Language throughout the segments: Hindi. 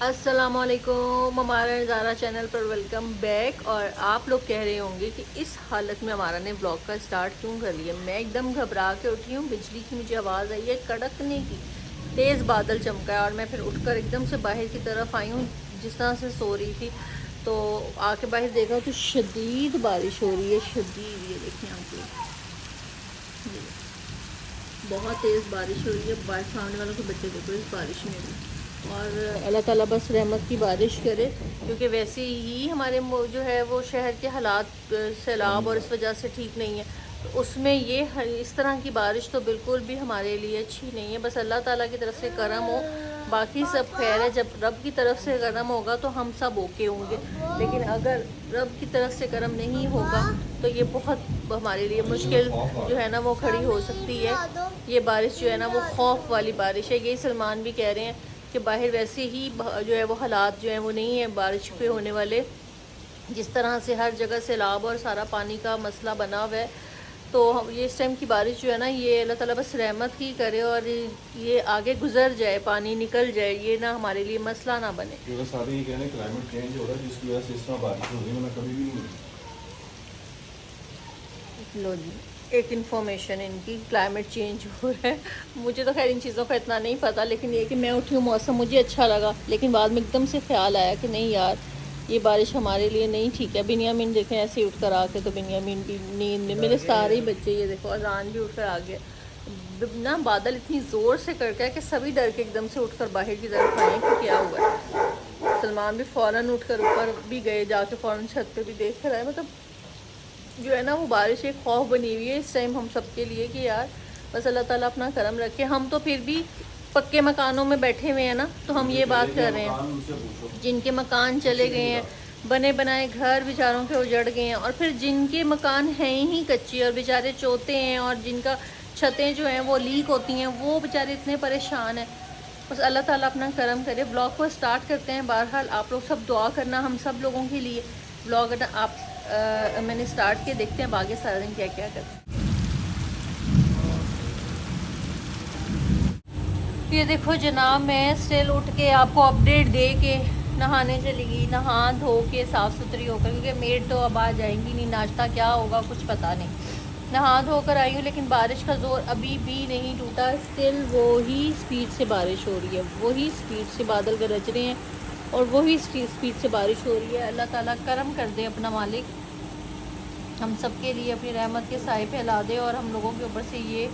अस्सलामुअलैकुम, हमारा नज़ारा चैनल पर वेलकम बैक। और आप लोग कह रहे होंगे कि इस हालत में हमारा ने ब्लॉग का स्टार्ट क्यों कर लिया। मैं एकदम घबरा के उठी हूँ, बिजली की मुझे आवाज़ आई है कड़कने की, तेज़ बादल चमका है और मैं फिर उठकर एकदम से बाहर की तरफ आई हूँ जिस तरह से सो रही थी। तो आके बाहर देखा तो शदीद बारिश हो रही है, शदीद। ये देखिए आप लोग, बहुत तेज़ बारिश हो रही है। बाहर सामने वालों के बच्चे देखो इस बारिश में भी। और अल्लाह ताला बस रहमत की बारिश करे, क्योंकि वैसे ही हमारे जो है वो शहर के हालात सैलाब और इस वजह से ठीक नहीं है। तो उसमें ये इस तरह की बारिश तो बिल्कुल भी हमारे लिए अच्छी नहीं है। बस अल्लाह ताला की तरफ से करम हो, बाकी सब खैर है। जब रब की तरफ से करम होगा तो हम सब ओके होंगे, लेकिन अगर रब की तरफ से करम नहीं होगा तो ये बहुत हमारे लिए मुश्किल जो है ना वो खड़ी हो सकती है। ये बारिश जो है ना वो खौफ वाली बारिश है। यही सलमान भी कह रहे हैं कि बाहर वैसे ही जो है वो हालात जो है वो नहीं है बारिश पे होने वाले। जिस तरह से हर जगह सैलाब और सारा पानी का मसला बना हुआ है, तो ये इस टाइम की बारिश जो है ना ये अल्लाह ताला बस रहमत ही करे और ये आगे गुजर जाए, पानी निकल जाए, ये ना हमारे लिए मसला ना बने। सारे ये कहने क्लाइमेट चेंज हो रहा है जिसकी वजह से इस तरह बारिश हो रही है, कभी भी नहीं। लो जी, एक इन्फॉर्मेशन इनकी, क्लाइमेट चेंज हो रहा है। मुझे तो खैर इन चीज़ों का इतना नहीं पता, लेकिन ये कि मैं उठी हूँ, मौसम मुझे अच्छा लगा, लेकिन बाद में एकदम से ख्याल आया कि नहीं यार ये बारिश हमारे लिए नहीं ठीक है। बिनियामिन देखें ऐसे उठ कर आके, तो बिनियामिन भी नींद में, मेरे सारे ही बच्चे ये देखो, अजान भी उठ कर आ गया ना। बादल इतनी ज़ोर से करके है कि सभी डर के एकदम से उठकर बाहर की तरफ आए कि क्या हुआ है। सलमान भी फ़ौरन उठकर ऊपर भी गए, जाके फ़ौरन छत पे भी देख कर आए। मतलब जो है ना वो बारिश एक खौफ बनी हुई है इस टाइम हम सब के लिए कि यार बस अल्लाह ताला अपना करम रखे। हम तो फिर भी पक्के मकानों में बैठे हुए हैं ना, तो हम ये बात कर रहे हैं जिनके मकान चले गए हैं, बने बनाए घर बेचारों के उजड़ गए हैं, और फिर जिनके मकान हैं ही कच्चे और बेचारे चोते हैं और जिनका छतें जो हैं वो लीक होती हैं, वो बेचारे इतने परेशान हैं। बस अल्लाह ताला अपना करम करे। ब्लॉग को स्टार्ट करते हैं। बहरहाल आप लोग सब दुआ करना हम सब लोगों के लिए। ब्लॉग आप मैंने स्टार्ट किया, देखते हैं आगे सारा दिन क्या क्या करते हैं। ये देखो जनाब, मैं स्टिल उठ के आपको अपडेट दे के नहाने चली गई, नहा धो के साफ़ सुथरी होकर, क्योंकि मेड तो अब आ जाएंगी नहीं, नाश्ता क्या होगा कुछ पता नहीं। नहा धो कर आई हूँ, लेकिन बारिश का ज़ोर अभी भी नहीं टूटा। स्टिल वही स्पीड से बारिश हो रही है, वही स्पीड से बादल गरज रहे हैं और वही स्पीड से बारिश हो रही है। अल्लाह ताला करम कर दे अपना मालिक, हम सब के लिए अपनी रहमत के साए फैला दे और हम लोगों के ऊपर से ये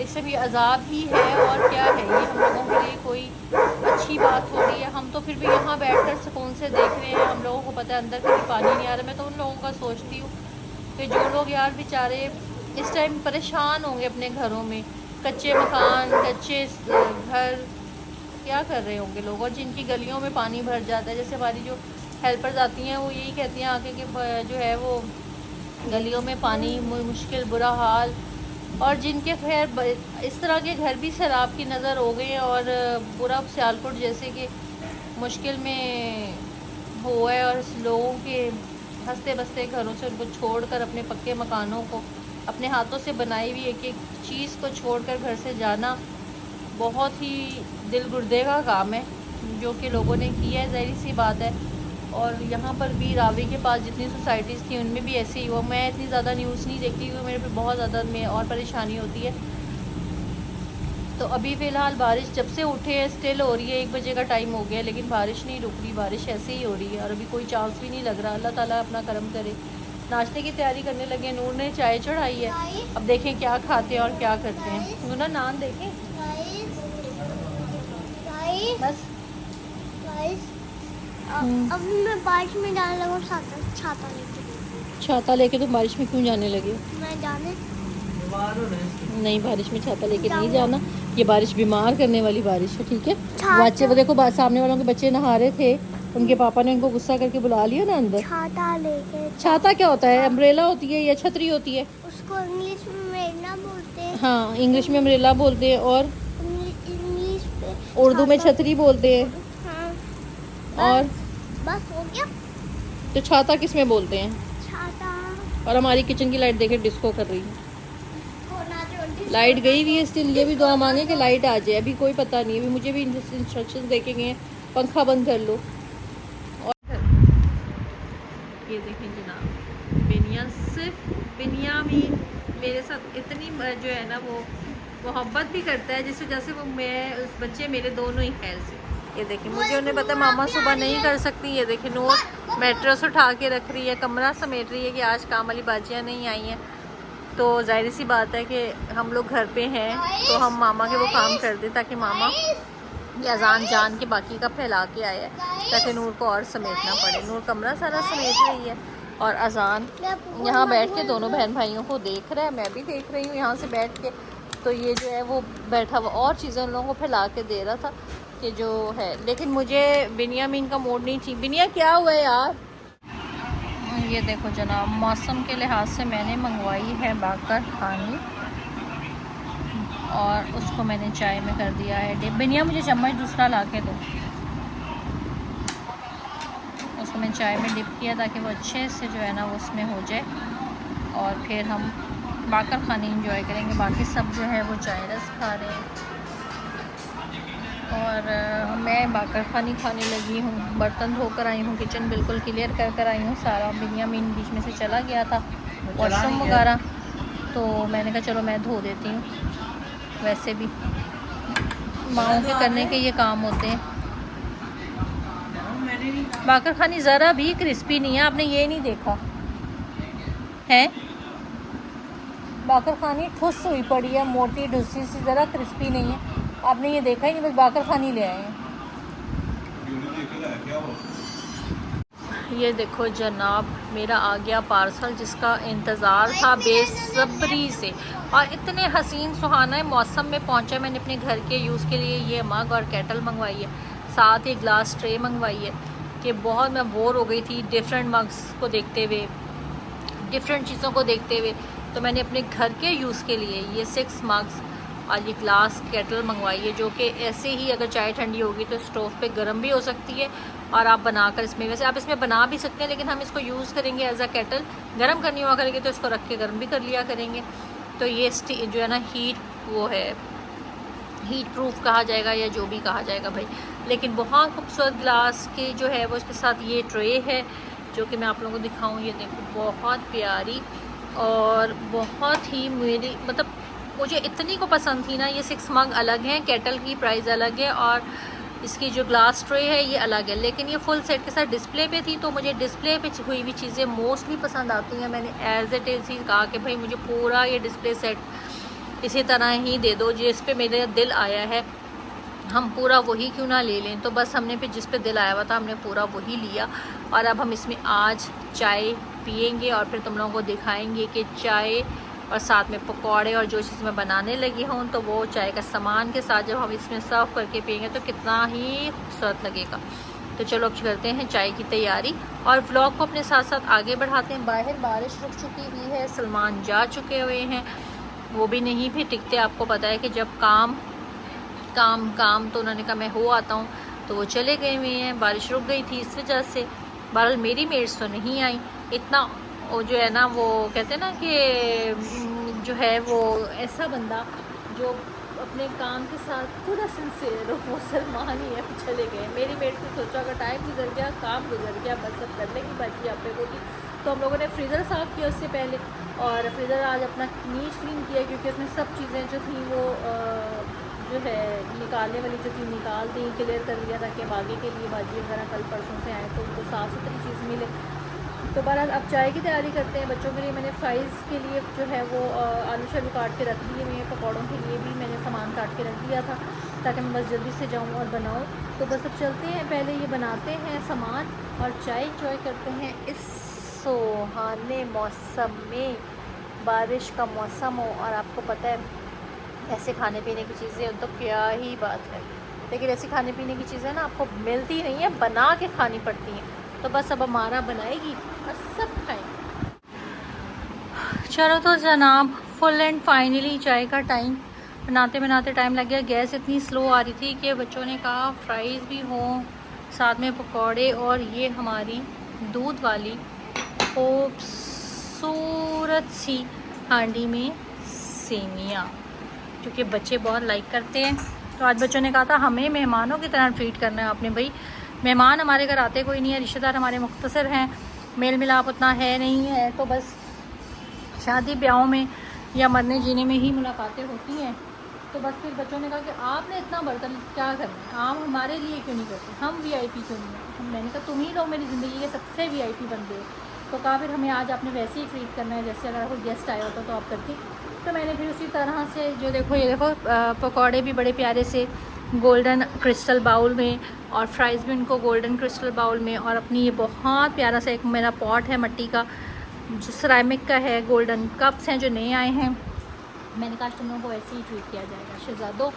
इससे भी अजाब ही है और क्या है। ये हम लोगों के लिए कोई अच्छी बात हो रही है। हम तो फिर भी यहाँ बैठकर सुकून से देख रहे हैं, हम लोगों को पता है अंदर कभी पानी नहीं आ रहा। मैं तो उन लोगों का सोचती हूँ कि जो लोग यार बेचारे इस टाइम परेशान होंगे अपने घरों में, कच्चे मकान, कच्चे घर, क्या कर रहे होंगे लोग, और जिनकी गलियों में पानी भर जाता है। जैसे हमारी जो हेल्पर्स आती हैं वो यही कहती हैं आके कि जो है वो गलियों में पानी मुश्किल, बुरा हाल, और जिनके खैर इस तरह के घर भी सैलाब की नज़र हो गए हैं और पूरा सियालकोट जैसे कि मुश्किल में हुआ है, और लोगों के हंसते बसते घरों से उनको छोड़कर अपने पक्के मकानों को अपने हाथों से बनाई हुई एक एक चीज़ को छोड़कर घर से जाना बहुत ही दिल गुर्दे का काम है जो कि लोगों ने किया है, ज़ाहिर सी बात है। और यहाँ पर भी रावी के पास जितनी सोसाइटीज़ थी उनमें भी ऐसे ही हुआ। मैं इतनी ज़्यादा न्यूज़ नहीं देखती क्योंकि मेरे पे बहुत ज़्यादा में और परेशानी होती है। तो अभी फ़िलहाल बारिश जब से उठे हैं स्टिल हो रही है, 1 बजे का टाइम हो गया लेकिन बारिश नहीं रुक रही, बारिश ऐसे ही हो रही है और अभी कोई चांस भी नहीं लग रहा। अल्लाह ताला अपना करम करे। नाश्ते की तैयारी करने लगे, नूर ने चाय चढ़ाई है, अब देखें क्या खाते हैं और क्या करते हैं। नूना नान देखें बस। अब मैं बारिश में जाने लगा, छाता लेके। छाता लेके तुम बारिश में क्यों जाने लगे? मैं जाने नहीं, बारिश में छाता लेके नहीं जाना, ये बारिश बीमार करने वाली बारिश है, ठीक है। बच्चे वो देखो, सामने वालों के बच्चे नहा रहे थे, उनके पापा ने उनको गुस्सा करके बुला लिया ना अंदर। छाता लेके। छाता क्या होता है? अम्ब्रेला होती है या छतरी होती है? उसको इंग्लिश में अम्ब्रेला बोलते हैं। हाँ, इंग्लिश में अम्ब्रेला बोलते हैं और इंग्लिश में उर्दू में छतरी बोलते हैं। हाँ, और बस हो गया। तो छाता किस में बोलते हैं? छाता। और हमारी किचन की लाइट देखे डिस्को कर रही है, लाइट गई हुई है स्टिल। ये भी दुआ मांगे कि लाइट आ जाए, अभी कोई पता नहीं, अभी मुझे भी इंस्ट्रक्शंस देखे गए हैं पंखा बंद कर लो। और ये देखें जनाब, बिनिया सिर्फ बिनियामीन मेरे साथ इतनी जो है ना वो मोहब्बत भी करता है जिस वजह से वो मैं उस बच्चे मेरे दोनों ही खैर से। ये देखिए मुझे उन्हें पता मामा सुबह नहीं कर सकती। ये देखिए नूर मैट्रेस उठा के रख रही है, कमरा समेट रही है कि आज काम वाली बाजियाँ नहीं आई हैं। तो जाहिर सी बात है कि हम लोग घर पे हैं तो हम मामा के वो काम कर दें ताकि मामा ये अजान जान के बाकी का फैला के आया है ताकि नूर को और समेटना पड़े। नूर कमरा सारा समेट रही है और अजान यहाँ बैठ के दोनों बहन भाइयों को देख रहा है, मैं भी देख रही हूँ यहाँ से बैठ के। तो ये जो है वो बैठा हुआ और चीज़ें उन लोगों को फैला के दे रहा था कि जो है, लेकिन मुझे बिनियामीन का मूड नहीं थी। बिनिया क्या हुआ है यार? ये देखो जनाब, मौसम के लिहाज से मैंने मंगवाई है बाकर खानी और उसको मैंने चाय में कर दिया है डिप। बिनिया मुझे चम्मच दूसरा ला के दो। उसको मैंने चाय में डिप किया ताकि वो अच्छे से जो है ना वो उसमें हो जाए और फिर हम बाकर खानी इंजॉय करेंगे। बाकी सब जो है वो चाय रस खा रहे हैं और मैं बाकर खानी खाने लगी हूँ। बर्तन धोकर आई हूँ, किचन बिल्कुल क्लियर कर आई हूँ सारा। बिनियामीन बीच में से चला गया था वॉशरूम वगैरह, तो मैंने कहा चलो मैं धो देती हूँ। वैसे भी माओं के करने के ये काम होते हैं। बाकर खानी ज़रा भी क्रिस्पी नहीं है, आपने ये नहीं देखा है? बाकर खानी ठुस हुई पड़ी है, मोटी ढुसी सी, ज़रा क्रिस्पी नहीं है। आपने ये देखा ही नहीं, बस बाकर खानी ले आए हैं। ये देखो जनाब, मेरा आ गया पार्सल जिसका इंतज़ार था बेसब्री से और इतने हसीन सुहाना मौसम में पहुंचा। मैंने अपने घर के यूज़ के लिए ये मग और केटल मंगवाई है, साथ ही ग्लास ट्रे मंगवाई है कि बहुत मैं बोर हो गई थी डिफरेंट मग्स को देखते हुए, डिफरेंट चीज़ों को देखते हुए। तो मैंने अपने घर के यूज़ के लिए ये 6 मग्स और ये ग्लास केटल मंगवाई है जो कि ऐसे ही अगर चाय ठंडी होगी तो स्टोव पे गर्म भी हो सकती है और आप बनाकर इसमें, वैसे आप इसमें बना भी सकते हैं लेकिन हम इसको यूज़ करेंगे एज अ केटल। गर्म करनी हुआ करेंगे तो इसको रख के गर्म भी कर लिया करेंगे। तो ये जो है ना हीट वो है, हीट प्रूफ कहा जाएगा या जो भी कहा जाएगा भाई। लेकिन बहुत खूबसूरत ग्लास की जो है वो, इसके साथ ये ट्रे है जो कि मैं आप लोगों को दिखाऊँ। ये देखो बहुत प्यारी और बहुत ही मेरी मतलब मुझे इतनी को पसंद थी ना। ये 6 मग अलग हैं, केटल की प्राइस अलग है और इसकी जो ग्लास ट्रे है ये अलग है, लेकिन ये फुल सेट के साथ डिस्प्ले पे थी। तो मुझे डिस्प्ले पे हुई हुई चीज़ें मोस्टली पसंद आती हैं। मैंने एज इट इज़ ही कहा कि भाई मुझे पूरा ये डिस्प्ले सेट इसी तरह ही दे दो, जिस पे मेरा दिल आया है हम पूरा वही क्यों ना ले लें। तो बस हमने फिर जिस पे दिल आया हुआ था हमने पूरा वही लिया और अब हम इसमें आज चाय पियेंगे और फिर तुम लोगों को दिखाएंगे कि चाय और साथ में पकौड़े और जो चीज़ मैं बनाने लगी हूँ तो वो चाय का सामान के साथ जब हम इसमें सर्व करके पियेंगे तो कितना ही खूबसूरत लगेगा। तो चलो अब करते हैं चाय की तैयारी और व्लॉग को अपने साथ साथ आगे बढ़ाते हैं। बाहर बारिश रुक चुकी हुई है, सलमान जा चुके हुए हैं, वो भी नहीं भी टिकते। आपको पता है कि जब काम तो उन्होंने कहा मैं हो आता हूँ, तो वो चले गए हुए हैं। बारिश रुक गई थी इस वजह से। बहरहाल मेरी मेट्स तो नहीं आई। इतना वो जो है ना वो कहते हैं ना कि जो है वो ऐसा बंदा जो अपने काम के साथ पूरा सिंसियर हो, वो सलमान ही है। चले गए मेरी मेट ने सोचा अगर टाइम गुजर गया, काम गुजर गया, बस अब करने की बाकी आप लोगों की। तो हम लोगों ने फ्रीज़र साफ़ किया उससे पहले और फ्रीज़र आज अपना नीट क्लीन किया क्योंकि उसमें सब चीज़ें जो थी वो जो है निकालने वाली जो थी निकाल दी, क्लियर कर लिया ताकि आगे के लिए भाजी वगैरह कल परसों से आए तो उनको साफ़ सुथरी चीज़ मिले। तो बहरहाल अब चाय की तैयारी करते हैं। बच्चों के लिए मैंने फ्राइज़ के लिए जो है वो आलू शालू काट के रख दिए हुए हैं। पकौड़ों के लिए भी मैंने सामान काट के रख दिया था ताकि मैं बस जल्दी से जाऊँ और बनाऊँ। तो बस अब चलते हैं, पहले ये बनाते हैं सामान और चाय इंजॉय करते हैं इस सुहाने मौसम में। बारिश का मौसम हो और आपको पता है ऐसे खाने पीने की चीज़ें तो क्या ही बात है, लेकिन ऐसी खाने पीने की चीज़ें ना आपको मिलती नहीं है, बना के खानी पड़ती हैं। तो बस अब हमारा बनाएगी और सब खाएंगे। चलो तो जनाब फुल एंड फाइनली चाय का टाइम बनाते बनाते टाइम लग गया। गैस इतनी स्लो आ रही थी कि बच्चों ने कहा फ्राइज़ भी हों साथ में पकौड़े और ये हमारी दूध वाली खूबसूरत सी हांडी में सेमियाँ, क्योंकि बच्चे बहुत लाइक करते हैं तो आज बच्चों ने कहा था हमें मेहमानों की तरह ट्रीट करना है आपने। भाई मेहमान हमारे घर आते कोई नहीं है, रिश्तेदार हमारे मुख्तसर हैं, मेल मिलाप उतना है नहीं है, तो बस शादी ब्याहों में या मरने जीने में ही मुलाकातें होती हैं। तो बस फिर बच्चों ने कहा कि आपने इतना बर्तन क्या करना है, आप हमारे लिए क्यों नहीं करते, हम वीआईपी क्यों नहीं है। मैंने कहा तुम ही लोग मेरी ज़िंदगी के सबसे वीआईपी बंदे हो। तो कहा फिर हमें आज आपने वैसे ही ट्रीट करना है जैसे अगर कोई गेस्ट आया होता तो आप करती। तो मैंने फिर उसी तरह से जो देखो ये देखो पकौड़े भी बड़े प्यारे से गोल्डन क्रिस्टल बाउल में और फ्राइज़ भी उनको गोल्डन क्रिस्टल बाउल में, और अपनी ये बहुत प्यारा सा एक मेरा पॉट है मिट्टी का जो सिरेमिक का है, गोल्डन कप्स हैं जो नए आए हैं। मैंने कहा तुम लोगों को ऐसे ही ट्रीट किया जाएगा। शहजादो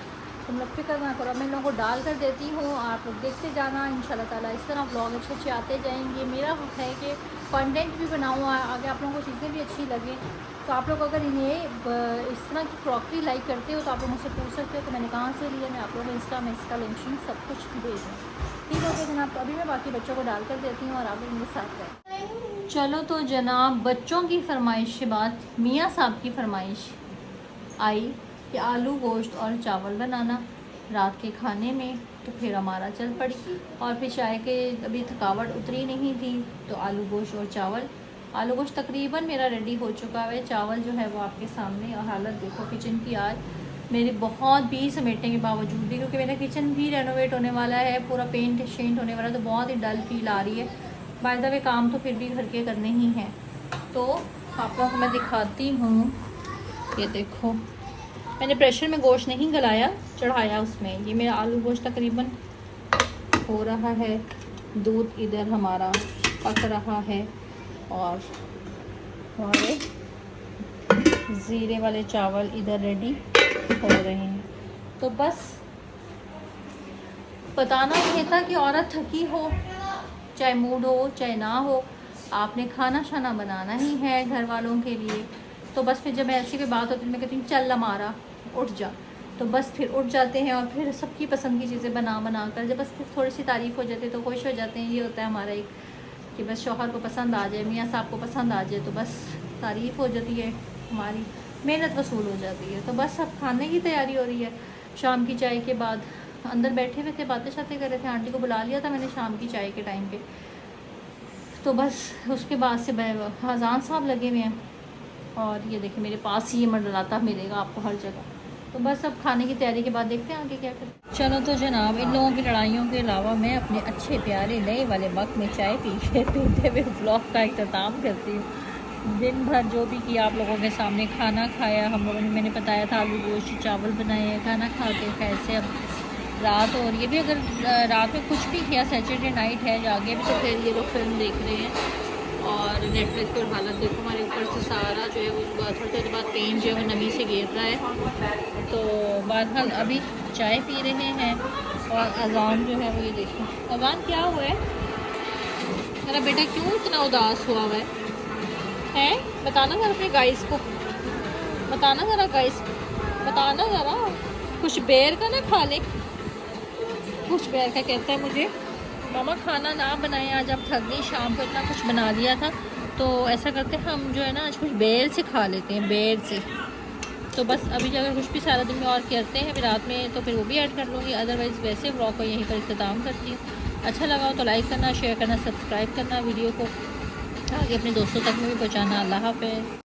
तुम लोग फिक्र ना करो, मैं इन लोगों को डाल कर देती हूँ, आप लोग देखते जाना इंशाल्लाह ताला। इस तरह ब्लॉग अच्छे अच्छे आते जाएंगे। मेरा है कि कंटेंट भी बनाऊँ, आगे आप लोगों को चीज़ें भी अच्छी लगें। तो आप लोग अगर इन्हें इस तरह की क्रॉकरी लाइक करते हो तो आप लोग मुझसे पूछ सकते हो कि मैंने कहाँ से लिया, मैं आप लोगों को इंस्टा में इसका लिंक सब कुछ भेज दूँ। ठीक है जनाब, तो अभी मैं बाकी बच्चों को डाल कर देती हूँ और आप लोग इनके साथ रहें। चलो तो जनाब, बच्चों की फरमाइश के बाद मियाँ साहब की फरमाइश आई कि आलू गोश्त और चावल बनाना रात के खाने में। तो फिर हमारा चल पड़ी, और फिर चाय के अभी थकावट उतरी नहीं थी तो आलू गोश्त और चावल। आलू गोश्त तकरीबन मेरा रेडी हो चुका है, चावल जो है वो आपके सामने। और हालत देखो किचन की आज मेरी बहुत भी समेटने के बावजूद भी, क्योंकि मेरा किचन भी रेनोवेट होने वाला है, पूरा पेंट शेंट होने वाला है, तो बहुत ही डल फील आ रही है। बाय द वे काम तो फिर भी घर के करने ही हैं। तो आप लोगों को मैं दिखाती हूँ, ये देखो मैंने प्रेशर में गोश्त नहीं गलाया, चढ़ाया उसमें। ये मेरा आलू गोश्त तकरीबन हो रहा है, दूध इधर हमारा पक रहा है, और हमारे ज़ीरे वाले चावल इधर रेडी हो रहे हैं। तो बस बताना ये था कि औरत थकी हो, चाहे मूड हो चाहे ना हो, आपने खाना शाना बनाना ही है घर वालों के लिए। तो बस फिर जब ऐसी कोई बात होती है मैं कहती हूँ चल हमारा उठ जा, तो बस फिर उठ जाते हैं और फिर सबकी पसंद की चीज़ें बना कर जब बस फिर थोड़ी सी तारीफ़ हो जाती है तो खुश हो जाते हैं। ये होता है हमारा एक कि बस शौहर को पसंद आ जाए, मियाँ साहब को पसंद आ जाए तो बस तारीफ़ हो जाती है, हमारी मेहनत वसूल हो जाती है। तो बस अब खाने की तैयारी हो रही है। शाम की चाय के बाद अंदर बैठे हुए थे, बातें शातें कर रहे थे, आंटी को बुला लिया था मैंने शाम की चाय के टाइम पे। तो बस उसके बाद से अज़ान साहब लगे हुए हैं, और ये देखिए मेरे पास ही ये मंडलाता मिलेगा आपको हर जगह। तो बस अब खाने की तैयारी के बाद देखते हैं आगे क्या करें। चलो तो जनाब, इन लोगों की लड़ाइयों के अलावा मैं अपने अच्छे प्यारे नए वाले मग में चाय पीते हुए ब्लॉग का इख्तिताम करती हूँ। दिन भर जो भी किया आप लोगों के सामने, खाना खाया हम लोगों ने, मैंने बताया था आलू गोश्त चावल बनाए हैं, खाना खाते कैसे अब रात हो रही है भी। अगर रात में कुछ भी किया, सैटरडे नाइट है, जागे भी तो फिर ये लोग फिल्म देख रहे हैं। और नेटफ्लिक्स पर हालत देखो हमारे ऊपर से सारा जो है वो थोड़ी देर बाद पेन जो है वो नमी से गिर रहा है। तो बहरहाल अभी चाय पी रहे हैं, और अज़ान जो है वो ये देखो। अज़ान क्या हुआ है मेरा बेटा, क्यों इतना उदास हुआ हुआ है? बताना ज़रा अपने गाइस को, बताना ज़रा गाइस, बताना ज़रा। कुछ बेर का ना खा ले, कुछ बेर का कहता है मुझे मामा खाना ना बनाए, आज आप थक गई, शाम को इतना कुछ बना दिया था। तो ऐसा करते हैं हम जो है ना आज कुछ बेर से खा लेते हैं, बेर से। तो बस अभी जगह कुछ भी सारा दिन में और करते हैं, फिर रात में तो फिर वो भी ऐड कर लूँगी। अदरवाइज़ वैसे व्लॉग को यहीं पर इख्तिताम करती हूँ। अच्छा लगा हो तो लाइक करना, शेयर करना, सब्सक्राइब करना, वीडियो को आगे अपने दोस्तों तक में भी पहुँचाना। अल्लाह हाफ़िज़।